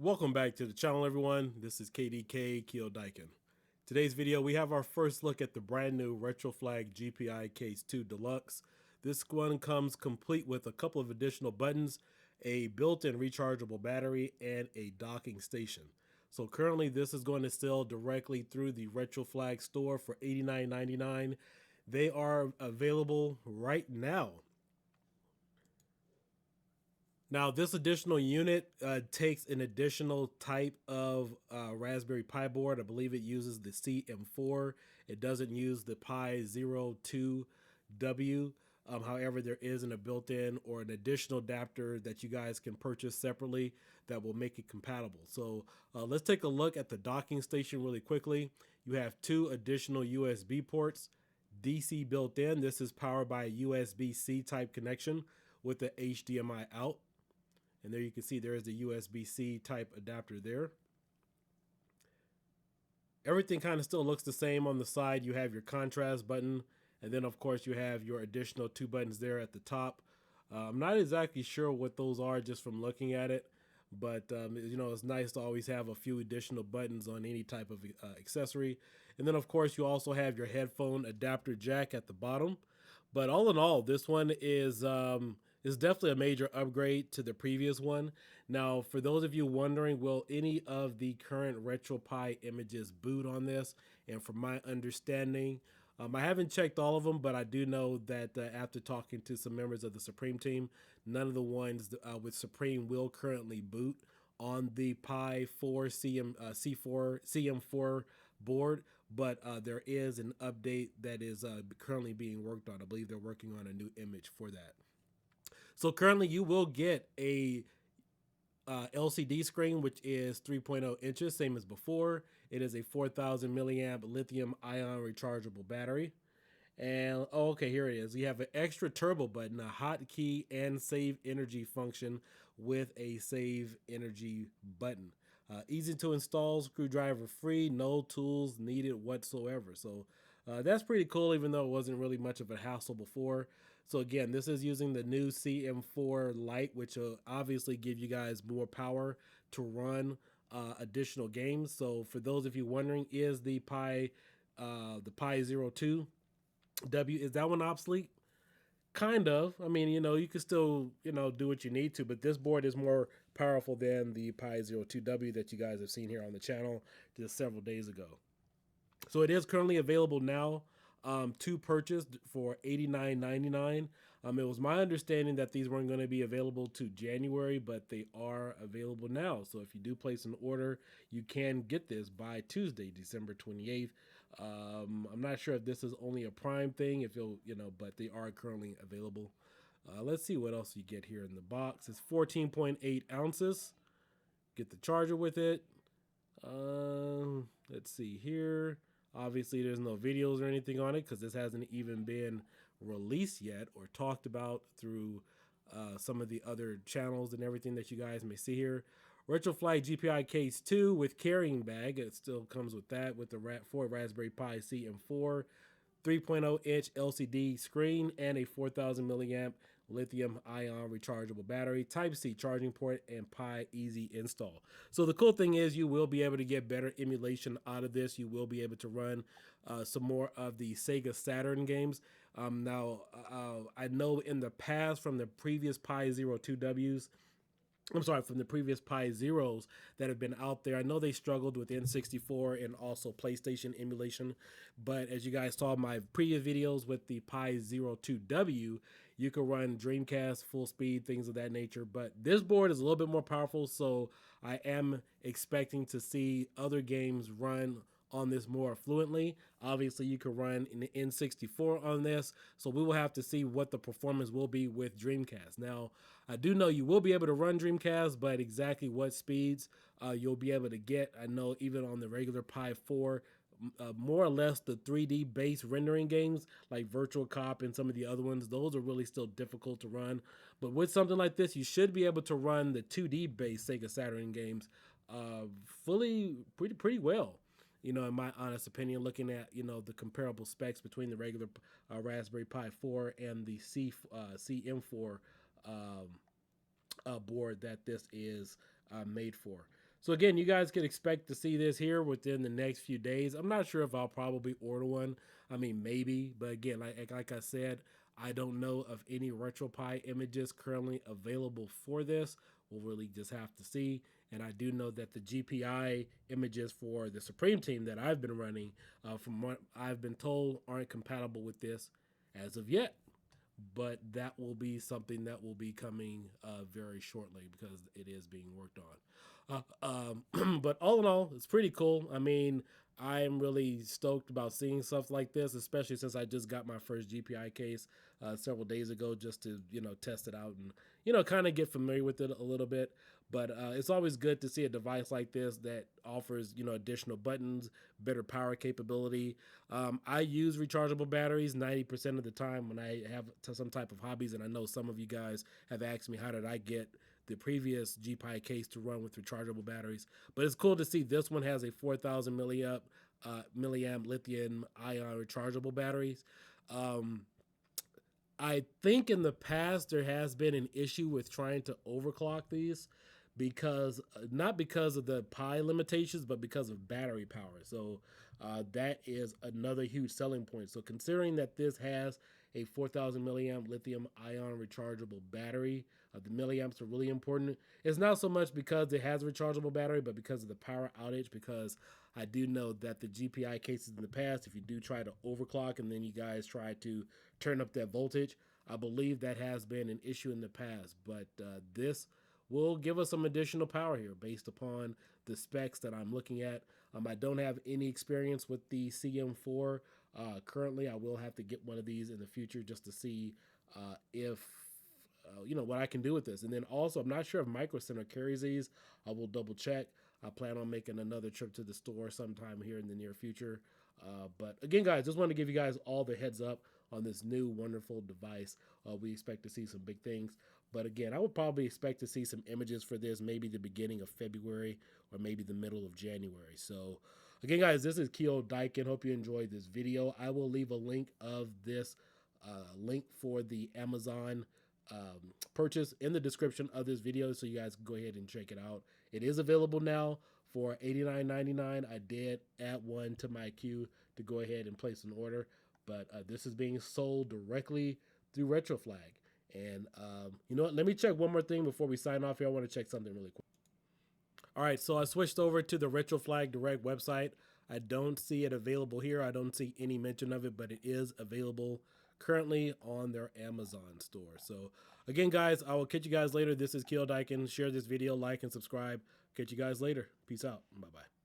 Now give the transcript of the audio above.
Welcome back to the channel, everyone. This is KDK Keel Dyken. Today's video, we have our first look at the brand new Retroflag GPi Case 2 Deluxe. This one comes complete with a couple of additional buttons, a built-in rechargeable battery, and a docking station. So currently this is going to sell directly through the Retroflag store for $89.99. They are available right now. Now, this additional unit takes an additional type of Raspberry Pi board. I believe it uses the CM4. It doesn't use the Pi 02W. However, there isn't a built-in or an additional adapter that you guys can purchase separately that will make it compatible. So let's take a look at the docking station really quickly. You have two additional USB ports, DC built in. This is powered by a USB-C type connection with the HDMI out. And there you can see there is the USB-C type adapter there. Everything kind of still looks the same on the side. You have your contrast button, and then of course you have your additional two buttons there at the top. I'm not exactly sure what those are just from looking at it, but you know, it's nice to always have a few additional buttons on any type of accessory. And then of course you also have your headphone adapter jack at the bottom. But all in all, this one is definitely a major upgrade to the previous one. Now, for those of you wondering, will any of the current Retropie images boot on this? And from my understanding, I haven't checked all of them, but I do know that after talking to some members of the Supreme team, none of the ones with Supreme will currently boot on the Pi 4 CM4 board, but there is an update that is currently being worked on. I believe they're working on a new image for that. So currently you will get a LCD screen, which is 3.0 inches, same as before. It is a 4,000 milliamp lithium ion rechargeable battery. And okay, here it is. You have an extra turbo button, a hotkey and save energy function with a save energy button. Easy to install, screwdriver free, no tools needed whatsoever. So that's pretty cool, even though it wasn't really much of a hassle before. So again, this is using the new CM4 Lite, which will obviously give you guys more power to run additional games. So for those of you wondering, is the Pi 02W, is that one obsolete? Kind of. I mean, you know, you can still, you know, do what you need to, but this board is more powerful than the Pi 02W that you guys have seen here on the channel just several days ago. So it is currently available now to purchase for $89.99. It was my understanding that these weren't going to be available to January, but they are available now. So if you do place an order, you can get this by Tuesday, December 28th. I'm not sure if this is only a Prime thing, if you'll, you know, but they are currently available. Let's see what else you get here in the box. It's 14.8 ounces. Get the charger with it. Let's see here. Obviously, there's no videos or anything on it because this hasn't even been released yet or talked about through some of the other channels and everything that you guys may see here. Retroflag GPi Case 2 with carrying bag. It still comes with that with the Raspberry Pi CM4, 3.0 inch LCD screen, and a 4,000 milliamp lithium ion rechargeable battery, Type-C charging port, and Pi easy install. So the cool thing is you will be able to get better emulation out of this. You will be able to run some more of the Sega Saturn games. Now, I know in the past from the previous Pi 02Ws, I'm sorry, from the previous Pi Zeros that have been out there. I know they struggled with N64 and also PlayStation emulation, but as you guys saw in my previous videos with the Pi 02W, you can run Dreamcast, full speed, things of that nature. But this board is a little bit more powerful, so I am expecting to see other games run on this more fluently. Obviously, you can run in the N64 on this, so we will have to see what the performance will be with Dreamcast. Now, I do know you will be able to run Dreamcast, but exactly what speeds you'll be able to get, I know even on the regular Pi 4, more or less the 3D based rendering games like Virtual Cop and some of the other ones, those are really still difficult to run. But with something like this, you should be able to run the 2D based Sega Saturn games pretty well. You know, in my honest opinion, looking at, you know, the comparable specs between the regular Raspberry Pi 4 and the CM4 board that this is made for. So again, you guys can expect to see this here within the next few days. I'm not sure if I'll probably order one. I mean, maybe, but again, like I said, I don't know of any Retropie images currently available for this. We'll really just have to see. And I do know that the GPI images for the Supreme team that I've been running, from what I've been told, aren't compatible with this as of yet. But that will be something that will be coming very shortly because it is being worked on. But all in all, it's pretty cool. I mean, I'm really stoked about seeing stuff like this, especially since I just got my first GPI case several days ago, just to test it out and kind of get familiar with it a little bit. But it's always good to see a device like this that offers additional buttons, better power capability. I use rechargeable batteries 90% of the time when I have some type of hobbies, and I know some of you guys have asked me how did I get the previous GPi case to run with rechargeable batteries. But it's cool to see this one has a 4,000 milliamp lithium ion rechargeable batteries. I think in the past there has been an issue with trying to overclock these because not because of the Pi limitations, but because of battery power. So that is another huge selling point. So considering that this has a 4,000 milliamp lithium ion rechargeable battery, the milliamps are really important. It's not so much because it has a rechargeable battery, but because of the power outage. Because I do know that the GPI cases in the past, if you do try to overclock and then you guys try to turn up that voltage, I believe that has been an issue in the past. But this will give us some additional power here based upon the specs that I'm looking at. I don't have any experience with the CM4 currently. I will have to get one of these in the future just to see if what I can do with this. And then also, I'm not sure if Micro Center carries these. I will double check. I plan on making another trip to the store sometime here in the near future. But again, guys, just wanted to give you guys all the heads up on this new wonderful device. We expect to see some big things. But again, I would probably expect to see some images for this maybe the beginning of February or maybe the middle of January. So again, guys, this is Keo Daikin. Hope you enjoyed this video. I will leave a link of this link for the Amazon purchase in the description of this video, so you guys can go ahead and check it out. It is available now for $89.99. I did add one to my queue to go ahead and place an order, but this is being sold directly through Retroflag. And you know what? Let me check one more thing before we sign off here. I want to check something really quick. All right, so I switched over to the Retroflag Direct website. I don't see it available here. I don't see any mention of it, but it is available currently on their Amazon store. So again, guys, I will catch you guys later. This is Keo Daikin. Share this video, like, and subscribe. Catch you guys later. Peace out. Bye-bye.